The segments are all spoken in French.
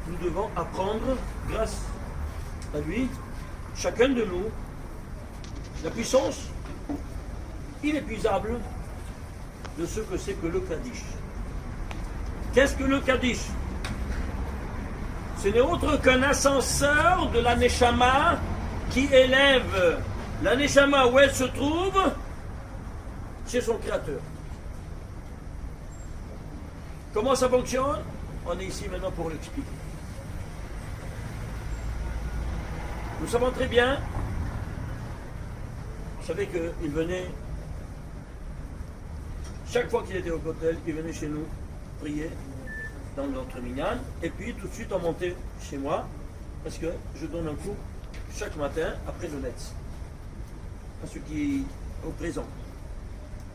nous devons apprendre, grâce à lui, chacun de nous, la puissance inépuisable de ce que c'est que le Kaddish. Qu'est-ce que le Kaddish? Ce n'est autre qu'un ascenseur de la Neshama qui élève la Neshama où elle se trouve chez son Créateur. Comment ça fonctionne? On est ici maintenant pour l'expliquer. Nous savons très bien, vous savez qu'il venait, chaque fois qu'il était au Kotel, il venait chez nous prier dans notre minyan, et puis tout de suite on montait chez moi, parce que je donne un cours chaque matin après le Netz, à ceux qui sont au présent.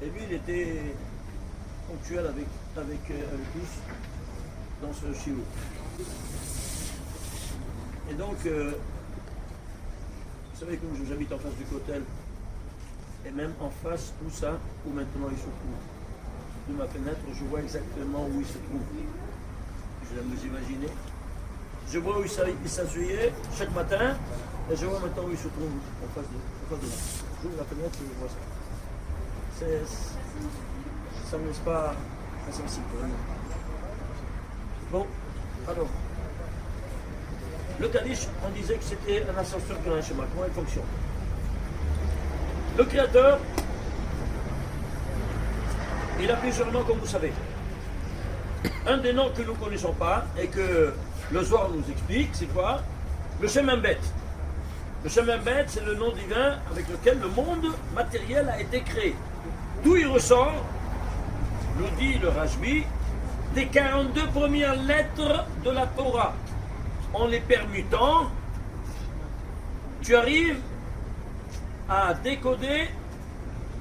Et lui, il était ponctuel avec tous dans ce shiur. Et donc, vous savez, comme j'habite en face du Kotel, et même en face, tout ça, où maintenant il se trouve, de ma fenêtre, je vois exactement où il se trouve. Je vais vous imaginer. Je vois où il s'asseyait chaque matin, et je vois maintenant où il se trouve, en face de moi. J'ouvre la fenêtre et je vois ça. Ça ne me laisse pas insensible. Bon, alors, le Kaddish, on disait que c'était un ascenseur de l'Anshama. Comment il fonctionne? Le Créateur, il a plusieurs noms, comme vous savez. Un des noms que nous ne connaissons pas et que le Zohar nous explique, c'est quoi? Le Shem Embet. Le Shem Embet, c'est le nom divin avec lequel le monde matériel a été créé. D'où il ressort, nous dit le Rashbi, des 42 premières lettres de la Torah. En les permutant, tu arrives à décoder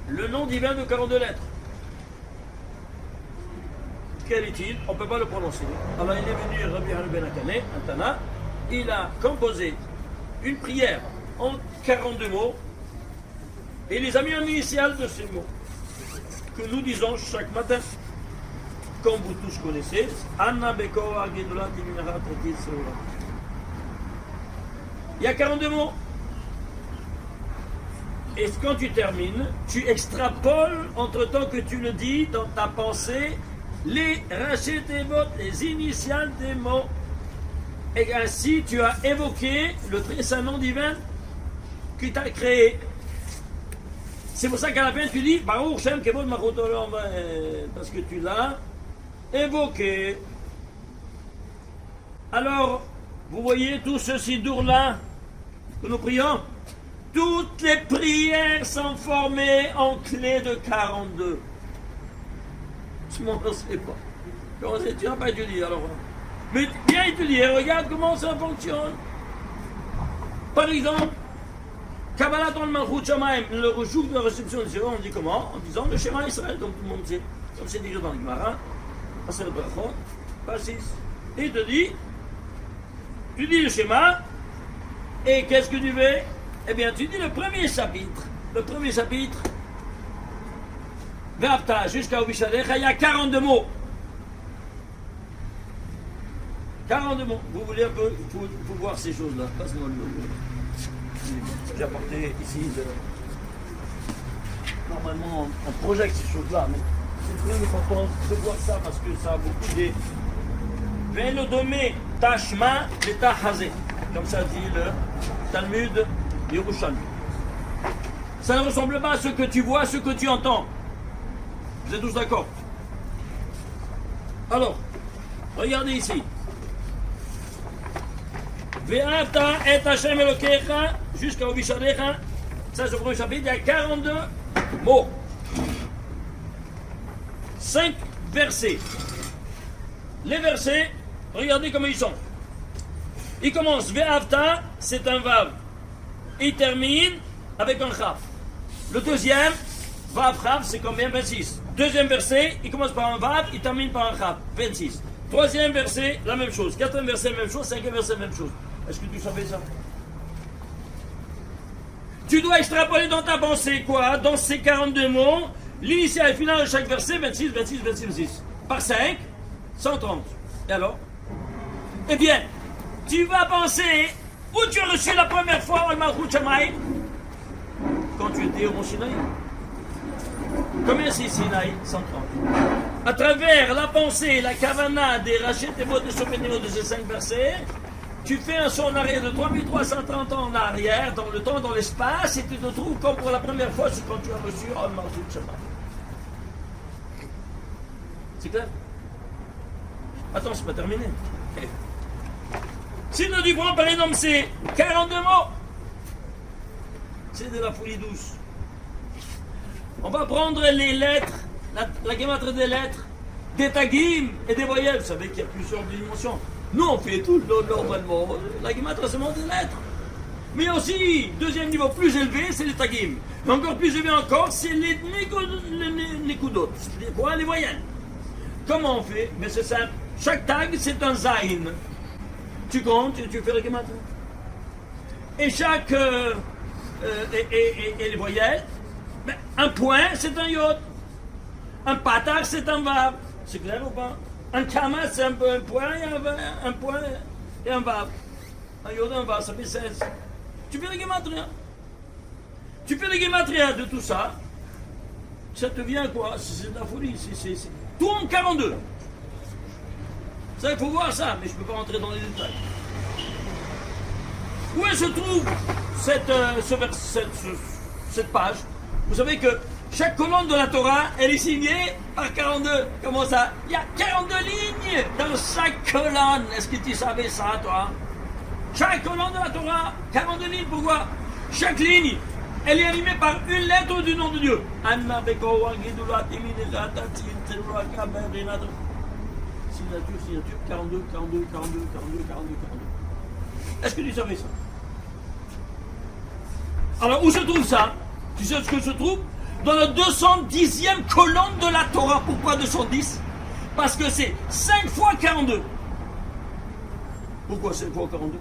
le nom divin de 42 lettres. Quel est-il? On ne peut pas le prononcer. Alors il est venu Rabbi Hanun ben Akane, un Tana, il a composé une prière en 42 mots et il les a mis en initiale de ces mots que nous disons chaque matin. Comme vous tous connaissez, Anna Beko Agedola Timinara Tetis. Il y a 42 mots. Et quand tu termines, tu extrapoles entre temps que tu le dis dans ta pensée les rachets des mots, les initiales des mots. Et ainsi, tu as évoqué le très saint nom divin qui t'a créé. C'est pour ça qu'à la fin, tu dis Baruch Shem Kevod Malchut Olam, parce que tu l'as évoqué. Alors, vous voyez tout ce sidour-là que nous prions? Toutes les prières sont formées en clé de 42. Tu m'en sais pas. Tu n'as pas étudié alors. Mais bien étudié, regarde comment ça fonctionne. Par exemple, Kabbalat al Malchut Shamaim, le jour de la réception du Seigneur, on dit comment? En disant le Shema Israël, comme tout le monde sait. Comme c'est dit dans le Gemara, Aser Brachot, pas 6. Et il te dit, tu dis le Shema, et qu'est-ce que tu fais? Eh bien, tu dis le premier chapitre. Le premier chapitre, Ve'apta, jusqu'à Obishadecha, il y a 42 mots. 42 mots. Vous voulez un peu, il faut voir ces choses-là. Passe-moi j'ai apporté ici. Normalement, on projette ces choses-là, mais c'est très important de voir ça parce que ça a beaucoup d'idées. Ve'lodomé tashma letahazé. Comme ça dit le Talmud Yerushalmi. Ça ne ressemble pas à ce que tu vois, ce que tu entends. Vous êtes tous d'accord? Alors, regardez ici. Ve'ata et Hashem Elokecha jusqu'à Obishadecha. Ça, c'est le premier chapitre. Il y a 42 mots. 5 versets. Les versets, regardez comment ils sont. Il commence Ve'avta, c'est un vav. Il termine avec un chaf. Le deuxième, vav chaf, c'est combien? 26. Deuxième verset, il commence par un vav, il termine par un chaf. 26. Troisième verset, la même chose. Quatrième verset, même chose. Cinquième verset, même chose. Est-ce que tu savais ça? Tu dois extrapoler dans ta pensée quoi? Dans ces 42 mots, l'initial et le final de chaque verset, 26, 26, 26, 26. Par 5, 130. Et alors? Eh bien, tu vas penser où tu as reçu la première fois le Malchut Shamaï quand tu étais au Mont Sinaï. Combien c'est Sinaï? 130. À travers la pensée, la kavana des rachets et mots de souvenirs de ces 5 versets, tu fais un saut en arrière de 3330 ans en arrière, dans le temps, dans l'espace, et tu te trouves comme pour la première fois, c'est quand tu as reçu un Malchut Shamaï. C'est clair? Attends, c'est pas terminé. Si nous disons par exemple, c'est 42 mots. C'est de la folie douce. On va prendre les lettres, la gématrie des lettres, des tagim et des voyelles. Vous savez qu'il y a plusieurs dimensions. Nous, on fait tout normalement. La gématrie, c'est des lettres. Mais aussi, deuxième niveau plus élevé, c'est les tagim. Et encore plus élevé encore, c'est les nekudot. Les points, les voyelles. Comment on fait? Mais c'est simple. Chaque tag, c'est un zaïn. Tu comptes et tu fais la gématrie. Et chaque... et les voyelles, ben, un point, c'est un yod. Un patar, c'est un vav. C'est clair ou pas? Un kama, c'est un point et un point et un vav. Un yod et un vav, ça fait 16. Tu fais la gématrie. Tu fais la gématrie de tout ça. Ça te vient quoi? C'est de la folie. C'est tout en 42. Ça, il faut voir ça, mais je ne peux pas rentrer dans les détails. Où se trouve cette page? Vous savez que chaque colonne de la Torah, elle est signée par 42. Comment ça? Il y a 42 lignes dans chaque colonne. Est-ce que tu savais ça, toi? Chaque colonne de la Torah, 42 lignes. Pourquoi? Chaque ligne, elle est animée par une lettre du nom de Dieu. Signature, 42. Est-ce que tu savais ça? Alors, où se trouve ça? Tu sais ce que se trouve? Dans la 210e colonne de la Torah. Pourquoi 210? Parce que c'est 5 fois 42. Pourquoi 5 fois 42?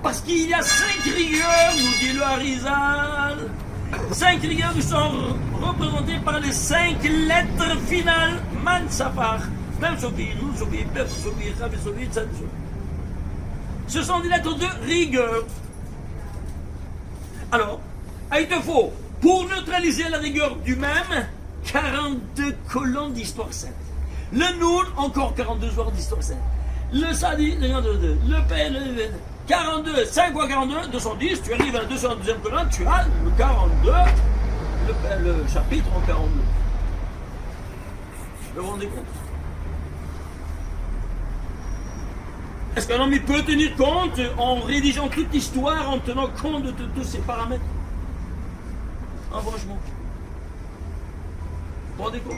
Parce qu'il y a 5 rigueurs, nous dit le Harizal. 5 rigueurs qui sont représentées par les 5 lettres finales. Man Safar. Même Sophie, nous Sophie, Bef Sophie, Rav Sophie, Tzad Sophie. Ce sont des lettres de rigueur. Alors, il te faut, pour neutraliser la rigueur du même, 42 colonnes d'histoire sainte. Le Noun, encore 42 jours d'histoire sainte. Le Sadi, le P, le 42, 5 fois 42, 210, tu arrives à la 212e colonne, tu as le 42, le chapitre en 42. Vous vous rendez compte? Est-ce qu'un homme il peut tenir compte en rédigeant toute l'histoire, en tenant compte de tous ces paramètres? Ah, franchement. Vous vous rendez compte?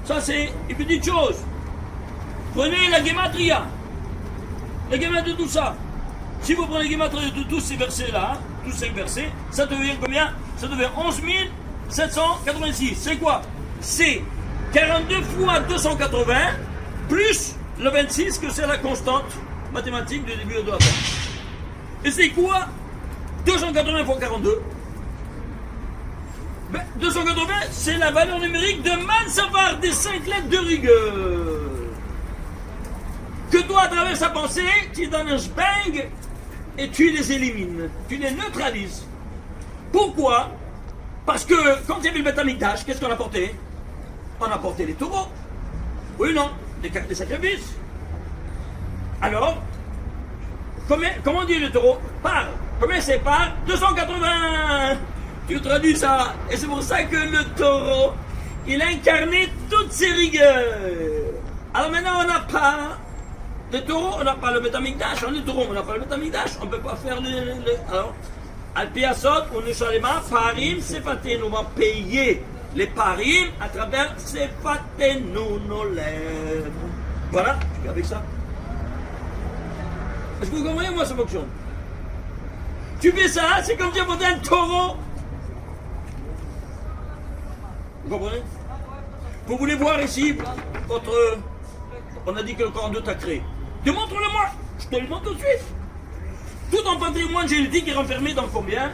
Ça, c'est une petite chose. Prenez la gematria. La gematria de tout ça. Si vous prenez la gematria de tous ces versets-là, tous 5 versets, ça devient combien? Ça devient 11 786. C'est quoi? C'est 42 fois 280 plus le 26 que c'est la constante mathématique du début de la fin. Et c'est quoi 280 fois 42? Ben, 280, c'est la valeur numérique de Mansavar des 5 lettres de rigueur. Que toi, à travers sa pensée, tu donnes un bang et tu les élimines. Tu les neutralises. Pourquoi? Parce que quand il y avait le Beth Amikdash, qu'est-ce qu'on a porté? On a porté les taureaux. Oui ou non? Des sacrifices. Alors, comment on dit le taureau? Par. Combien c'est par? 280. Tu traduis ça. Et c'est pour ça que le taureau, il a incarné toutes ses rigueurs. Alors maintenant, on n'a pas le taureau, on n'a pas le Beth Amikdash. On est taureau, on n'a pas le Beth Amikdash. On ne peut pas faire alors, Al-Piasot, on est Shalema, Parim, Sefatenu. On va payer les parim à travers Sefatenu, nos lèvres. Voilà, tu fais avec ça. Est-ce que vous comprenez, moi, ça fonctionne? Tu fais ça, c'est comme si on avait un taureau. Vous comprenez? Vous voulez voir ici votre... On a dit que le 42 t'a créé. Démontre-le-moi. Je te le montre tout de suite. Tout en patrimoine génétique est renfermé dans combien?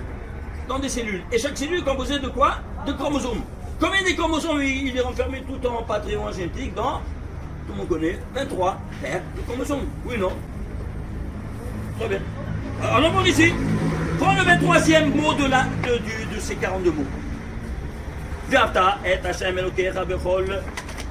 Dans des cellules. Et chaque cellule est composée de quoi? De chromosomes. Combien de chromosomes il est renfermé tout en patrimoine génétique? Dans, tout le monde connaît, 23 paires de chromosomes. Oui, non? Très bien. Alors, on va ici. Prends le 23e mot de ces 42 mots. Ve'ata et Hashem Elokecha bechol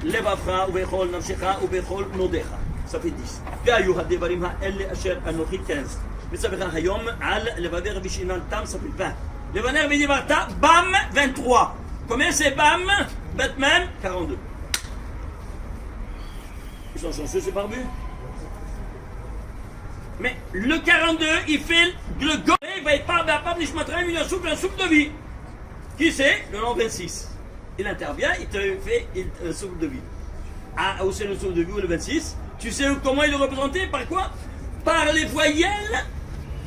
levavcha ubechol nafshecha ubechol nodecha. Ça fait 10. Ve'ayu hadevarim ha'elle asher anochi 15. Ve'savecha hayom al levaver vishinan tam, ça fait 20. Levaner v'divarta, bam, 23. Combien c'est bam? Batman, 42. Ils sont chanceux, c'est barbu. Mais le 42, il fait le go. Il va être pas nishmatram, il souffle un souffle de vie. Qui c'est? Le nom 26. Il intervient, il te fait un souffle de vie. Ah, où c'est le souffle de vie ou le 26? Tu sais comment il est représenté? Par quoi? Par les voyelles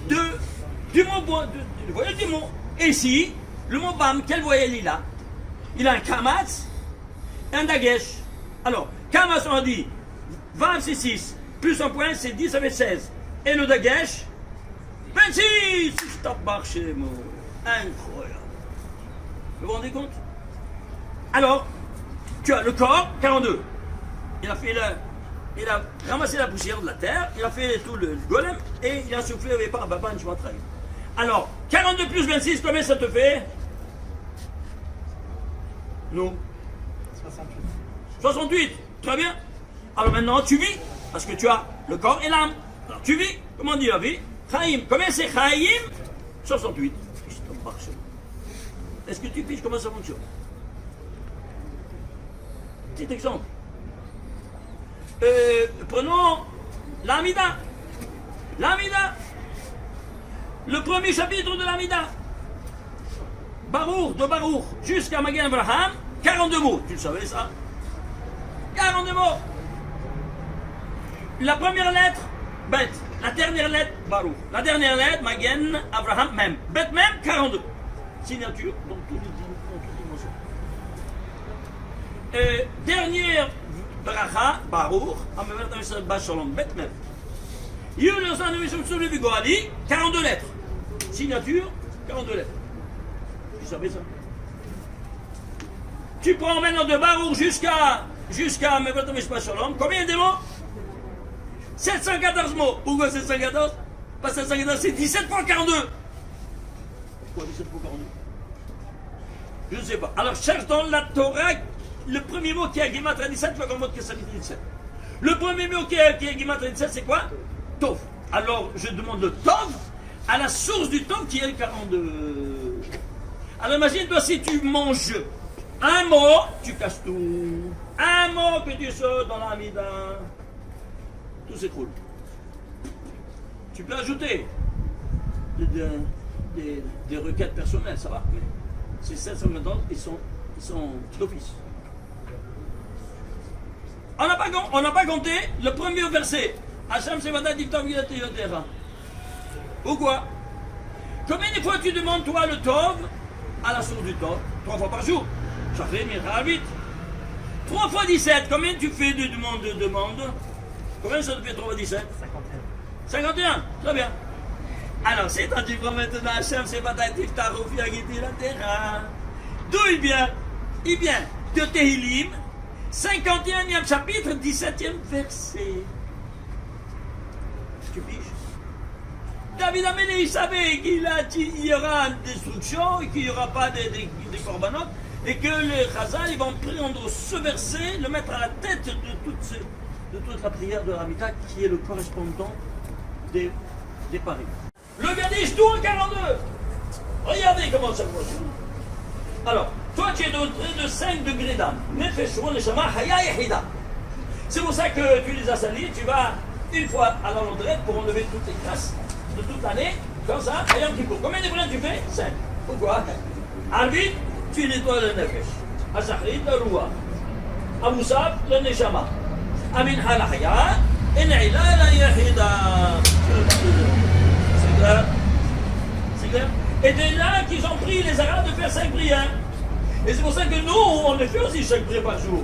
du mot. Et ici, le mot bam, quelle voyelle il a? Il a un kamatz et un dagesh. Alors, kamatz, on a dit, 20 c'est 6, plus un point, c'est 10, ça fait 16. Et le dagesh, 26! Je tape marché, moi. Incroyable. Vous vous rendez compte? Alors, tu as le corps, 42. Il a ramassé la poussière de la terre, il a fait tout le golem, et il a soufflé avec par Baban Shmatrai. Alors, 42 plus 26, combien ça te fait? Non. 68. Très bien. Alors maintenant, tu vis, parce que tu as le corps et l'âme. Alors tu vis, comment on dit la vie? Chaim. Combien c'est Chaim? 68. Est-ce que tu piges comment ça fonctionne? Petit exemple. Prenons l'Amida. L'Amida. Le premier chapitre de l'Amida. Barour, de Barour, jusqu'à Magen Abraham, 42 mots. Tu le savais ça? 42 mots. La première lettre, Bet. La dernière lettre, Barour. La dernière lettre, Magen Abraham, même. Bet même, 42. Signature, donc toutes les dimensions. Dernière bracha, Barour, Shalom, Bet même. Yul Goali, 42 lettres. Signature, 42 lettres. Tu savais ça? Tu prends maintenant de Barour jusqu'à Shalom. Combien de mots? 714 mots. Pourquoi 714? Pas 714, c'est 17 fois 42. Pourquoi 17 fois 42? Je ne sais pas. Alors cherche dans la Torah le premier mot qui est Gematria 17, le grand mot qui est 17. Le premier mot qui est Gematria 17, c'est quoi? Tov. Alors je demande le Tov à la source du Tov qui est le 42. Alors imagine-toi si tu manges un mot, tu casses tout. Un mot que tu sautes dans l'Amida, tout s'écroule. Tu peux ajouter des requêtes personnelles, ça va, mais ces 714, ils sont d'office. On n'a pas compté le premier verset. Hacham Sevada Diktav Gilati Yotera. Pourquoi? Combien de fois tu demandes, toi, le Tov à la source du Tov? 3 fois par jour. Ça fait 1008. 3 fois 17, combien tu fais de demandes? Combien ça te fait 3 fois 17? 51. 51, très bien. Alors, c'est quand tu prends maintenant Hachem, c'est pas ta Rofi Agiti la terre. D'où il vient? Il vient de Tehillim, 51e chapitre, 17e verset. Tu piges? David Amélie, il savait qu'il y aura une destruction et qu'il n'y aura pas de corbanotes et que les Chazal, ils vont prendre ce verset, le mettre à la tête de toute la prière de Ramita qui est le correspondant des paris. Le Gadish, tout en 42. Regardez comment ça fonctionne. Alors, toi tu es doté de 5 degrés d'âme. C'est pour ça que tu les as salis, tu vas une fois à la laundrette pour enlever toutes les crasses de toute l'année, comme ça, et un petit coup. Combien de brins tu fais? 5. Pourquoi? Arvit, tu nettoies le nefesh. À Shachrit, le Roua. À Moussaf, le Neshama. À Minha, la Haya. Et Naïla, la Yahida. C'est clair? C'est clair? Et c'est là qu'ils ont pris les Arabes de faire 5 prières. Et c'est pour ça que nous, on les fait aussi 5 prières par jour.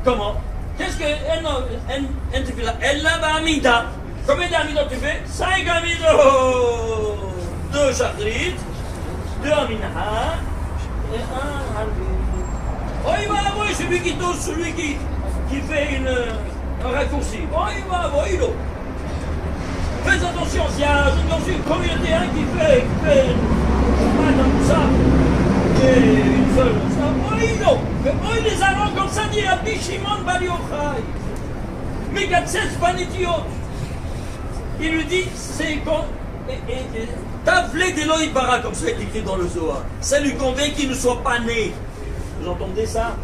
Comment? Qu'est-ce que Elle va Amida. Combien d'Amida tu fais? 5 Amida. 2 Shachrit, 2 Aminha et 1 Arvit. Oh, il va avoir celui qui touche, celui qui fait un raccourci. Oh, il va avoir, il a. Faites attention, s'il y a dans une communauté qui fait mal dans ça, et une seule, ça, oui, non. Mais eux, les Allemands, comme ça, dit à Bishimon Bar Yochai. Mais Gatsetz Banitiot. Il lui dit, c'est quand. Tavlé d'Elohim Bara, comme ça est écrit dans le Zohar. Ça lui convient qu'il ne soit pas né. Vous entendez ça?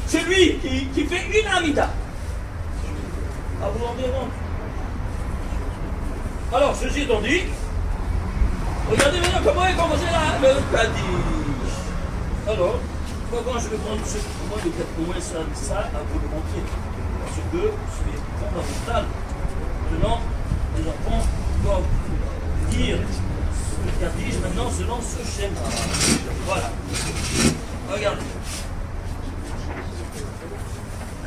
C'est lui qui fait une Amida. Ah, vous vous rendez compte? Alors, ceci étant dit, regardez maintenant comment est commencé le Kaddish. Alors, comment je vais prendre au moins ça à vous le montrer. Parce que c'est fondamental. Maintenant, les enfants doivent dire le Kaddish maintenant selon ce schéma. Voilà. Regardez.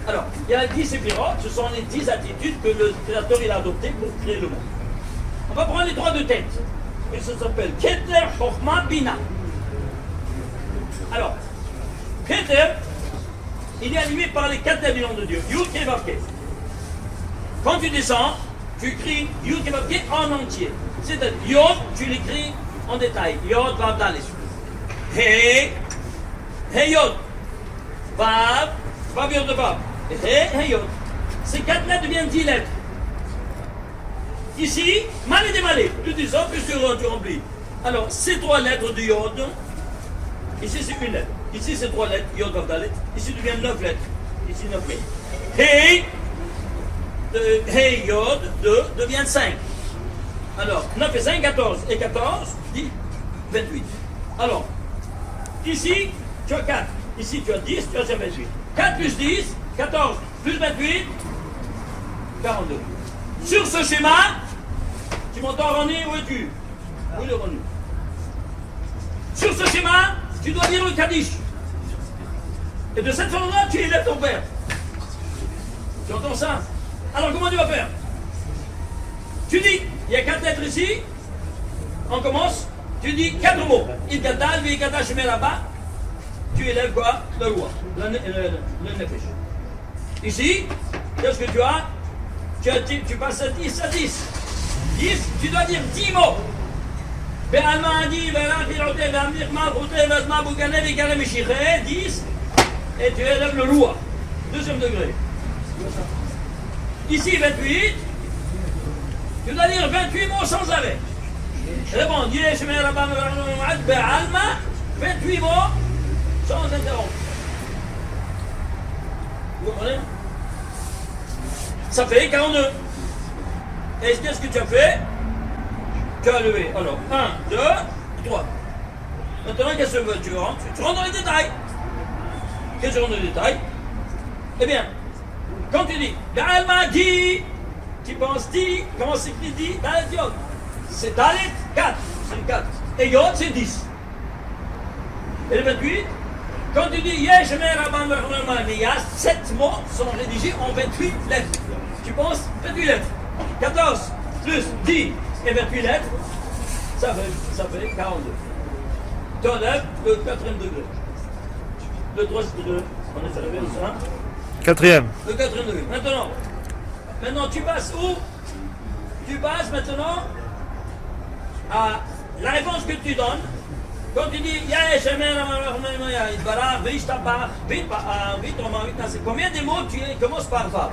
Alors, il y a 10 séphirotes, ce sont les 10 attitudes que le Créateur il a adoptées pour créer le monde. On va prendre les 3 de tête. Et ça s'appelle Keter, Chochma, Bina. Alors, Keter, il est animé par les 4 éléments de Dieu. Yud, Kei, Vav, Kei. Quand tu descends, tu écris Yud, Kei, Vav, Kei en entier. C'est-à-dire, Yod, tu l'écris en détail. Yod, Vav, Dalet. He, He, Yod. Vav, Vav, Yod, Vav. He, Yod. Ces 4 lettres deviennent 10 lettres. Ici, mal et démalé. Tu descends, puis tu remplis. Alors, ces 3 lettres de Yod, ici c'est une lettre. Ici c'est 3 lettres, Yod, Vav, Dalet. Ici devient 9 lettres. Ici 9 lettres. Hey, Hey, Yod, 2, devient 5. Alors, 9 et 5, 14. Et 14, 10, 28. Alors, ici, tu as 4. Ici, tu as 10, tu as 28. 4 plus 10, 14, plus 28, 42. Sur ce schéma, tu m'entends René, où es-tu? Où est le René? Sur ce schéma, tu dois dire le Kaddish. Et de cette façon-là, tu élèves ton père. Tu entends ça? Alors comment tu vas faire? Tu dis, il y a 4 lettres ici, on commence, tu dis 4 mots. Il gadal, vi gadal, je mets là-bas, tu élèves quoi? Le roi, le nefesh. Ici, qu'est-ce que tu as? Tu passes à 10 à 10. 10, tu dois dire 10 mots. Ben Alma dit, 10, et tu élèves le roi. Deuxième degré. Ici, 28. Tu dois dire 28 mots sans arrêt. C'est bon, 28 mots sans interrompre. Vous comprenez? Ça fait 42. Et qu'est-ce que tu as fait? Tu as levé. Alors, 1, 2, 3. Maintenant, qu'est-ce que tu rentres? Tu rentres dans les détails. Qu'est-ce que tu rentres dans les détails? Eh bien, quand tu dis, Alma dit, tu penses dit, comment s'écrit dit? Dalet Yod. C'est Dalet 4. C'est 4. Et Yod, c'est 10. Et le 28, quand tu dis Yesh Mer Rabban Bechon, il y a 7 mots sont rédigés en 28 lettres. Tu penses 28 lettres. 14 plus 10 et 28 lettres, ça fait 42. Tu enlèves le 4e degré. Le 3e degré, on est arrivé au 1. 4e. Le 4e degré. Maintenant, tu passes où? Tu passes maintenant à la réponse que tu donnes. Quand tu dis combien de mots tu commences par Vav?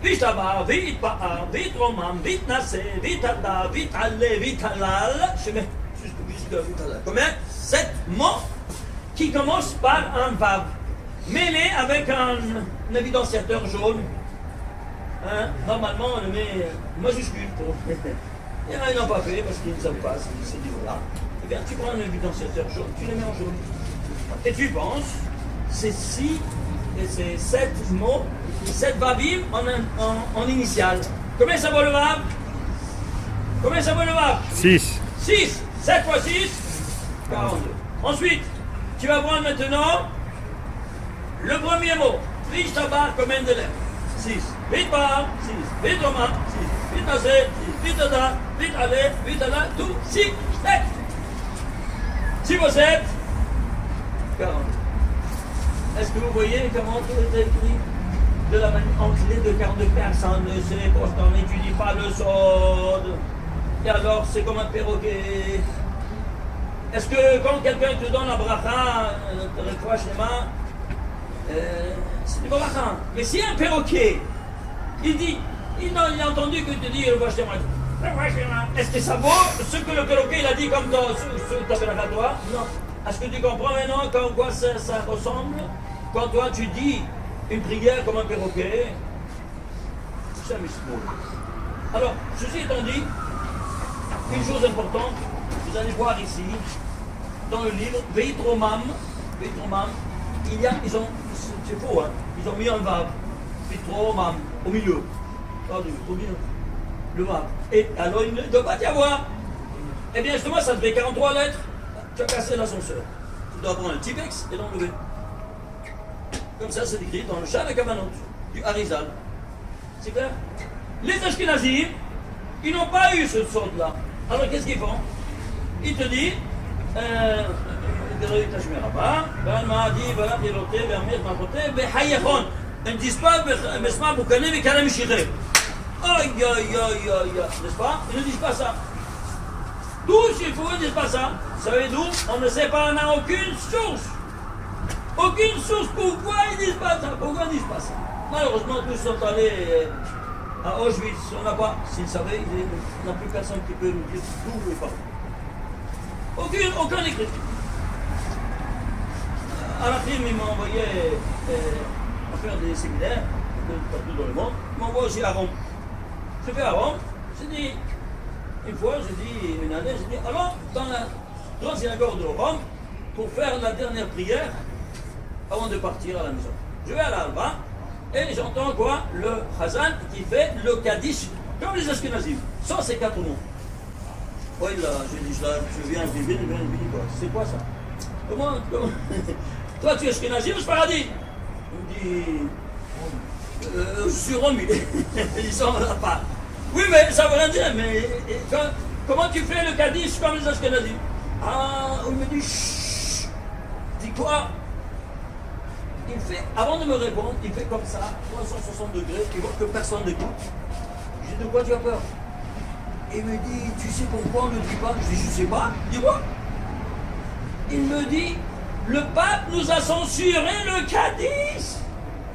Vishtabar, Vitpa'ar, Vitromam, Vitnase, Vitada, Vitale, Vitalal. Je mets jusqu'à Vitalal. Combien? 7 mots qui commencent par un Vav. Mêlé avec un évidenciateur jaune. Hein? Normalement, on le met majuscule. Il y en a qui n'ont pas fait parce qu'ils ne savent pas ces niveaux-là. Eh bien, tu prends un évidenciateur jaune, tu le mets en jaune. Et tu penses, c'est 6 et c'est 7 mots, 7 vavim en initial. Combien ça vaut le vav? Combien ça vaut le vav? 6. 6. 7 fois 6, 42. Ensuite, tu vas voir maintenant le premier mot. Vishtabar, combien de lettres? 6. Vitbar, 6. Vitroma, 6. Vitase, 6. Vitada, Vitale, Vitala, tout 6 lettres. 6 fois 7, 40. Est-ce que vous voyez comment tout est écrit? de la en clé de 42, personne ne sait, pourtant n'étudie pas le sod. Et alors, c'est comme un perroquet. Est-ce que quand quelqu'un te donne la bracha, c'est du bracha. Mais si un perroquet, il dit, il a entendu que tu dis le est-ce que ça vaut ce que le perroquet il a dit comme ce que tu appelles à toi? Non. Est-ce que tu comprends maintenant comme quoi ça ressemble? Quand toi tu dis une prière comme un perroquet, c'est un mismo. Alors, ceci étant dit, une chose importante, vous allez voir ici, dans le livre, Veitromam, ils ont, c'est faux, hein, ils ont mis un vav, Veitromam, au milieu. Pardon, au milieu. Le vav. Et alors, il ne doit pas y avoir. Eh bien, justement, ça te fait 43 lettres. Tu as cassé l'ascenseur. Tu dois prendre un Tipex et l'enlever. Comme ça, c'est écrit dans le Shah de Kavanot, du Harizal. C'est clair? Les Ashkenazim, ils n'ont pas eu ce sort-là. Alors, qu'est-ce qu'ils font? Ils te disent, ils ne disent pas, aïe, aïe, aïe, aïe, n'est-ce pas? Ils ne disent pas ça. D'où, s'il faut, ils ne disent pas ça. Vous savez d'où? On ne sait pas, on n'a aucune source. Aucune source. Pourquoi ils ne disent pas ça? Pourquoi ils ne disent pas ça? Malheureusement, tous sont allés à Auschwitz. On n'a pas, s'ils savaient, il n'y a plus personne qui peut nous dire d'où et pas. Aucun écrit. À la fin, ils m'ont envoyé à faire des séminaires partout dans le monde. Ils m'ont envoyé aussi à Rome. Je vais à Rome, j'ai dit, une fois, une année, j'ai dit, allons dans la grande synagogue de Rome pour faire la dernière prière avant de partir à la maison. Je vais à l'Alba et j'entends quoi? Le Chazan qui fait le Kaddish, comme les Ashkenazim, sans ces 4 noms. Oui, là, j'ai dit, je viens, quoi? C'est quoi ça? Comment toi, tu es Ashkenazi ou Sfaradi? Il me dit, je suis Romu. Ils sont là pas. Oui, mais ça veut rien dire. Mais comment tu fais le Kaddish comme les Ashkenazim? Ah, il me dit, chut. Dis quoi? Il fait, avant de me répondre, il fait comme ça, 360 degrés, il voit que personne n'écoute. Je dis, de quoi tu as peur? Il me dit, tu sais pourquoi on ne dit pas? Je dis, je sais pas. Dis-moi. Il me dit, le pape nous a censuré le Kaddish.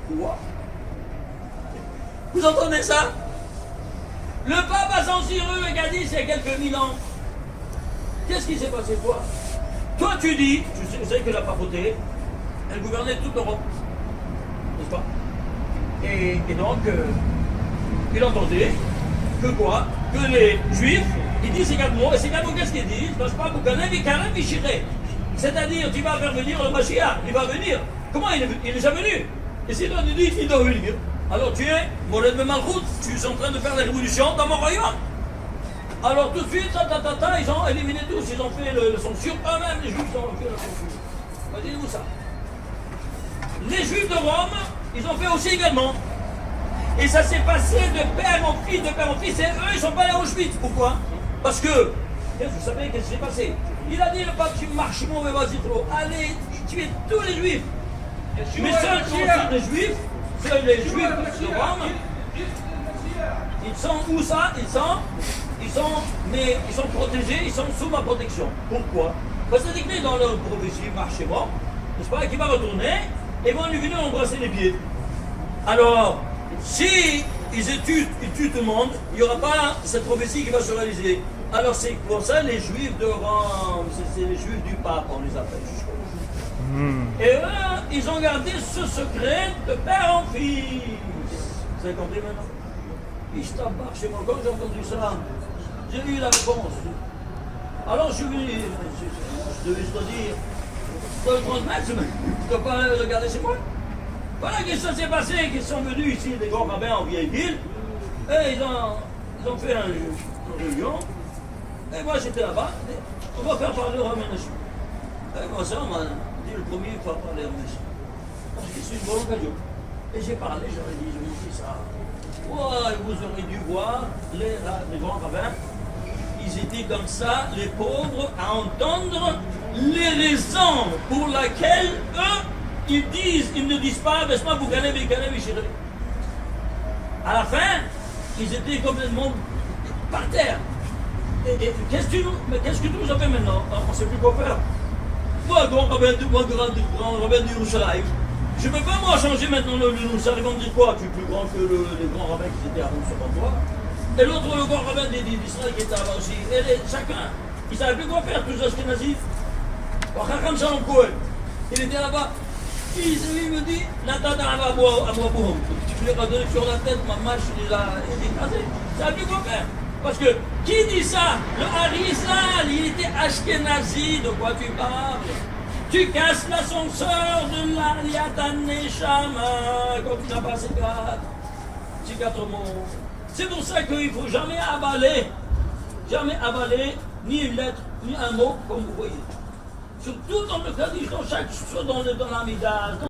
Quoi? Vous entendez ça? Le pape a censuré le Kaddish il y a quelques mille ans. Qu'est-ce qui s'est passé quoi? Toi tu dis, tu sais que la papauté, elle gouvernait toute l'Europe. N'est-ce pas? Et donc, il entendait que quoi? Que les Juifs, ils disent ces 4 mots, et ces 4 mots, qu'est-ce qu'ils disent? Parce que c'est-à-dire, tu vas faire venir le Mashiach, il va venir. Comment il est déjà venu? Et si toi tu dis, il doit venir. Alors tu es, Moled Malchut, tu es en train de faire la révolution dans mon royaume. Alors tout de suite, ils ont éliminé tous, ils ont fait le censure, eux-mêmes les Juifs ont fait la censure. Imaginez-vous ça. Les Juifs de Rome, ils ont fait aussi également. Et ça s'est passé de père en fils, et eux, ils sont pas allés à Auschwitz. Pourquoi? Parce que, vous savez qu'est-ce qui s'est passé? Il a dit le pape, tu marches mauvais, vas-y trop. Allez, tuez tous les Juifs. Mais seuls sont les Juifs, c'est les Juifs de Rome. Ils sont où ça? Ils sont protégés, ils sont sous ma protection. Pourquoi? Parce que c'est écrit dans leur prophétie, marchez-moi, n'est-ce pas, qui va retourner et vont lui venir embrasser les pieds. Alors, si ils tuent tout le monde, il n'y aura pas cette prophétie qui va se réaliser. Alors c'est pour ça les Juifs de Rome, c'est les Juifs du pape, on les appelle. Et eux, ils ont gardé ce secret de père en fils. Vous avez compris maintenant? Je tabarre chez moi, quand j'ai entendu ça, j'ai eu la réponse. Alors je suis venu, je devais te dire, je dois le transmettre, je ne dois pas le regarder chez moi. Voilà que ça s'est passé, qu'ils sont venus ici, des grands rabbins en vieille ville, et ils ont fait une réunion, et moi j'étais là-bas, on va faire parler au Raménachim. Et moi ça, on m'a dit le premier, il faut parler au Raménachim. C'est une bonne occasion. Et j'ai parlé, j'aurais dit, je me dis ça. Ouais, vous aurez dû voir les grands rabbins, ils étaient comme ça, les pauvres, à entendre les raisons pour lesquelles eux, ils ne disent pas, mais vous gagnez, À la fin, ils étaient complètement par terre. Et qu'est-ce que tu nous as fait maintenant? On ne sait plus quoi faire. Moi, grand rabbin de Yerushalayim, je ne peux pas moi changer maintenant le Yerushalayim. Ils vont me dire quoi? Tu es plus grand que les grands rabbins qui étaient avant toi. Et l'autre, le grand rabbin d'Israël qui était là-bas aussi. Et chacun, ils ne savaient plus quoi faire, tous les Ashkenazis. Chacham Shalom Cohen, il était là-bas. Il me dit, Natana à moi boum. Tu lui as donné sur la tête, ma mâche, il est écrasé. Il ne savait plus quoi faire. Parce que, qui dit ça? Le Harizal, il était Ashkenazi, de quoi tu parles? Tu casses l'ascenseur de l'Aliat Neshama quand tu n'as pas ces quatre mots. C'est pour ça qu'il ne faut jamais avaler ni une lettre, ni un mot, comme vous voyez. Surtout dans le Kaddish, dans chaque chose, dans l'Amida.